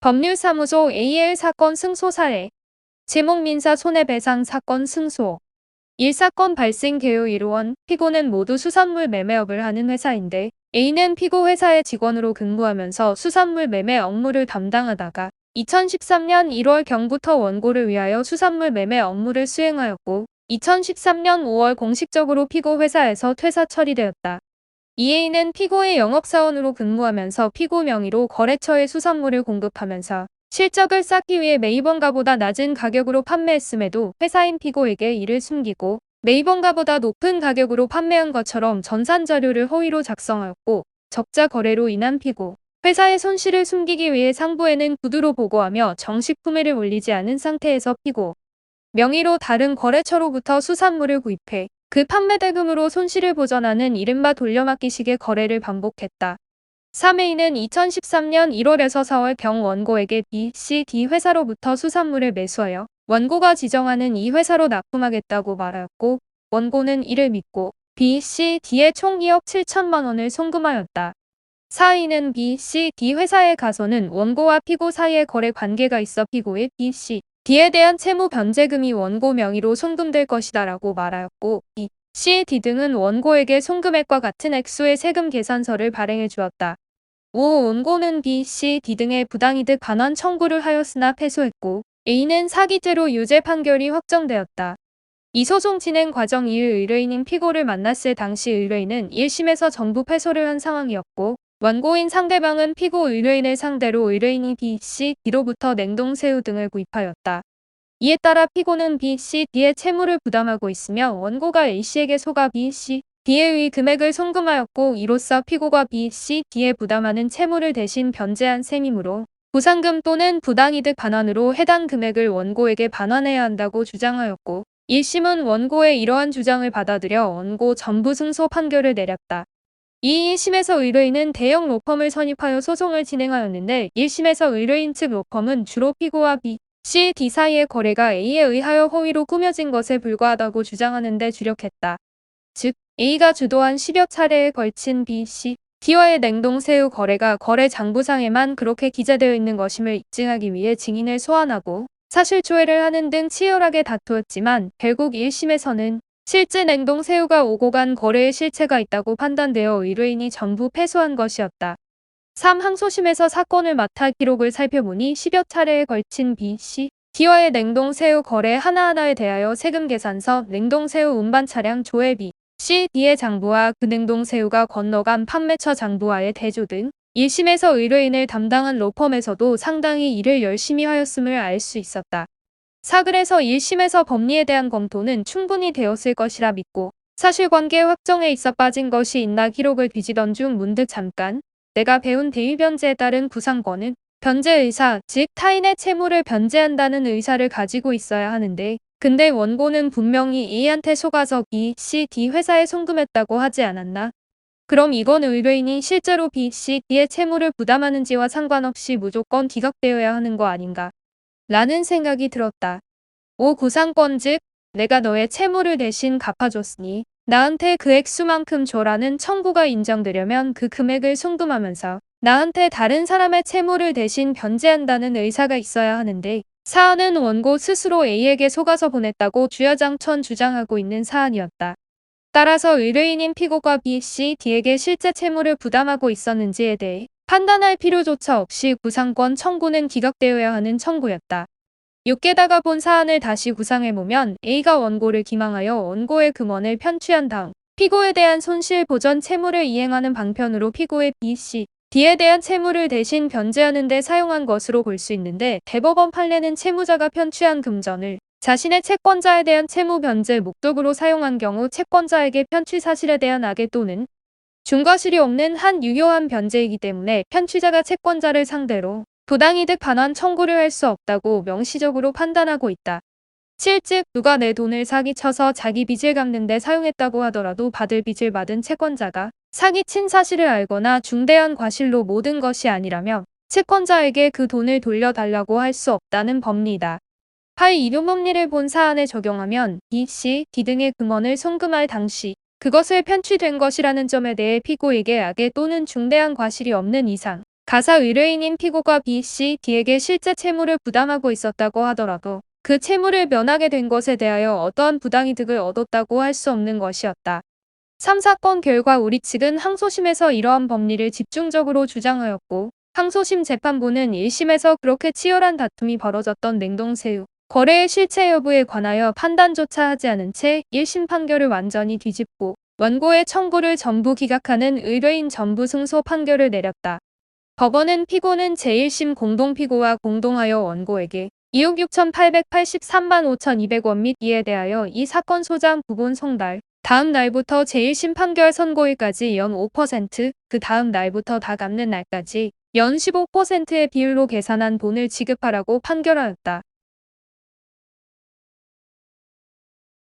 법률사무소 AL 사건 승소 사례. 제목 민사 손해배상 사건 승소. 1사건 발생 개요 1원, 피고는 모두 수산물 매매업을 하는 회사인데 A는 피고 회사의 직원으로 근무하면서 수산물 매매 업무를 담당하다가 2013년 1월경부터 원고를 위하여 수산물 매매 업무를 수행하였고 2013년 5월 공식적으로 피고 회사에서 퇴사 처리되었다. 이 A는 피고의 영업사원으로 근무하면서 피고 명의로 거래처에 수산물을 공급하면서 실적을 쌓기 위해 매입원가보다 낮은 가격으로 판매했음에도 회사인 피고에게 이를 숨기고 매입원가보다 높은 가격으로 판매한 것처럼 전산자료를 허위로 작성하였고 적자 거래로 인한 피고 회사의 손실을 숨기기 위해 상부에는 구두로 보고하며 정식 품위를 올리지 않은 상태에서 피고 명의로 다른 거래처로부터 수산물을 구입해 그 판매 대금으로 손실을 보전하는 이른바 돌려막기식의 거래를 반복했다. 3A는 2013년 1월에서 4월경 원고에게 B, C, D 회사로부터 수산물을 매수하여 원고가 지정하는 이 회사로 납품하겠다고 말하였고 원고는 이를 믿고 B, C, D에 총 2억 7천만 원을 송금하였다. 4A는 B, C, D 회사에 가서는 원고와 피고 사이에 거래 관계가 있어 피고의 B, C, D에 대한 채무 변제금이 원고 명의로 송금될 것이다 라고 말하였고 B, C, D 등은 원고에게 송금액과 같은 액수의 세금 계산서를 발행해 주었다. 5. 원고는 B, C, D 등의 부당이득 반환 청구를 하였으나 패소했고 A는 사기죄로 유죄 판결이 확정되었다. 이 소송 진행 과정 2일 의뢰인인 피고를 만났을 당시 의뢰인은 1심에서 전부 패소를 한 상황이었고 원고인 상대방은 피고 의뢰인을 상대로 의뢰인이 B, C, D로부터 냉동새우 등을 구입하였다. 이에 따라 피고는 B, C, D의 채무를 부담하고 있으며 원고가 A씨에게 속아 B, C, D에 의해 금액을 송금하였고 이로써 피고가 B, C, D에 부담하는 채무를 대신 변제한 셈이므로 보상금 또는 부당이득 반환으로 해당 금액을 원고에게 반환해야 한다고 주장하였고 1심은 원고의 이러한 주장을 받아들여 원고 전부 승소 판결을 내렸다. 이 1심에서 의뢰인은 대형 로펌을 선입하여 소송을 진행하였는데 1심에서 의뢰인 측 로펌은 주로 피고와 B, C, D 사이의 거래가 A에 의하여 허위로 꾸며진 것에 불과하다고 주장하는 데 주력했다. 즉, A가 주도한 10여 차례에 걸친 B, C, D와의 냉동새우 거래가 거래 장부상에만 그렇게 기재되어 있는 것임을 입증하기 위해 증인을 소환하고 사실조회를 하는 등 치열하게 다투었지만 결국 1심에서는 실제 냉동새우가 오고 간 거래의 실체가 있다고 판단되어 의뢰인이 전부 패소한 것이었다. 3. 항소심에서 사건을 맡아 기록을 살펴보니 10여 차례에 걸친 B, C, D와의 냉동새우 거래 하나하나에 대하여 세금 계산서, 냉동새우 운반 차량 조회 B, C, D의 장부와 그 냉동새우가 건너간 판매처 장부와의 대조 등 1심에서 의뢰인을 담당한 로펌에서도 상당히 일을 열심히 하였음을 알 수 있었다. 4. 그래서 1심에서 법리에 대한 검토는 충분히 되었을 것이라 믿고 사실관계 확정에 있어 빠진 것이 있나 기록을 뒤지던 중 문득 잠깐 내가 배운 대위변제에 따른 구상권은 변제 의사, 즉 타인의 채무를 변제한다는 의사를 가지고 있어야 하는데 근데 원고는 분명히 A한테 속아서 B, C, D 회사에 송금했다고 하지 않았나? 그럼 이건 의뢰인이 실제로 B, C, D의 채무를 부담하는지와 상관없이 무조건 기각되어야 하는 거 아닌가? 라는 생각이 들었다. 5. 구상권 즉 내가 너의 채무를 대신 갚아줬으니 나한테 그 액수만큼 줘라는 청구가 인정되려면 그 금액을 송금하면서 나한테 다른 사람의 채무를 대신 변제한다는 의사가 있어야 하는데 사안은 원고 스스로 A에게 속아서 보냈다고 주야장천 주장하고 있는 사안이었다. 따라서 의뢰인인 피고가 B, C, D에게 실제 채무를 부담하고 있었는지에 대해 판단할 필요조차 없이 구상권 청구는 기각되어야 하는 청구였다. 6. 게다가 본 사안을 다시 구상해보면 A가 원고를 기망하여 원고의 금원을 편취한 다음 피고에 대한 손실 보전 채무를 이행하는 방편으로 피고의 B, C, D에 대한 채무를 대신 변제하는 데 사용한 것으로 볼 수 있는데 대법원 판례는 채무자가 편취한 금전을 자신의 채권자에 대한 채무 변제 목적으로 사용한 경우 채권자에게 편취 사실에 대한 악의 또는 중과실이 없는 한 유효한 변제이기 때문에 편취자가 채권자를 상대로 부당이득 반환 청구를 할 수 없다고 명시적으로 판단하고 있다. 7. 즉 누가 내 돈을 사기쳐서 자기 빚을 갚는 데 사용했다고 하더라도 받을 빚을 받은 채권자가 사기친 사실을 알거나 중대한 과실로 모든 것이 아니라면 채권자에게 그 돈을 돌려달라고 할 수 없다는 법리다. 8. 이런 법리를 본 사안에 적용하면 B, C, D 등의 금원을 송금할 당시 그것을 편취된 것이라는 점에 대해 피고에게 악의 또는 중대한 과실이 없는 이상 가사 의뢰인인 피고가 B, C, D에게 실제 채무를 부담하고 있었다고 하더라도 그 채무를 면하게 된 것에 대하여 어떠한 부당이득을 얻었다고 할 수 없는 것이었다. 3사건 결과 우리 측은 항소심에서 이러한 법리를 집중적으로 주장하였고 항소심 재판부는 1심에서 그렇게 치열한 다툼이 벌어졌던 냉동새우 거래의 실체 여부에 관하여 판단조차 하지 않은 채 1심 판결을 완전히 뒤집고 원고의 청구를 전부 기각하는 의뢰인 전부 승소 판결을 내렸다. 법원은 피고는 제1심 공동피고와 공동하여 원고에게 2억 6,883만 5,200원 및 이에 대하여 이 사건 소장 부분 송달, 다음 날부터 제1심 판결 선고일까지 연 5%, 그 다음 날부터 다 갚는 날까지 연 15%의 비율로 계산한 돈을 지급하라고 판결하였다.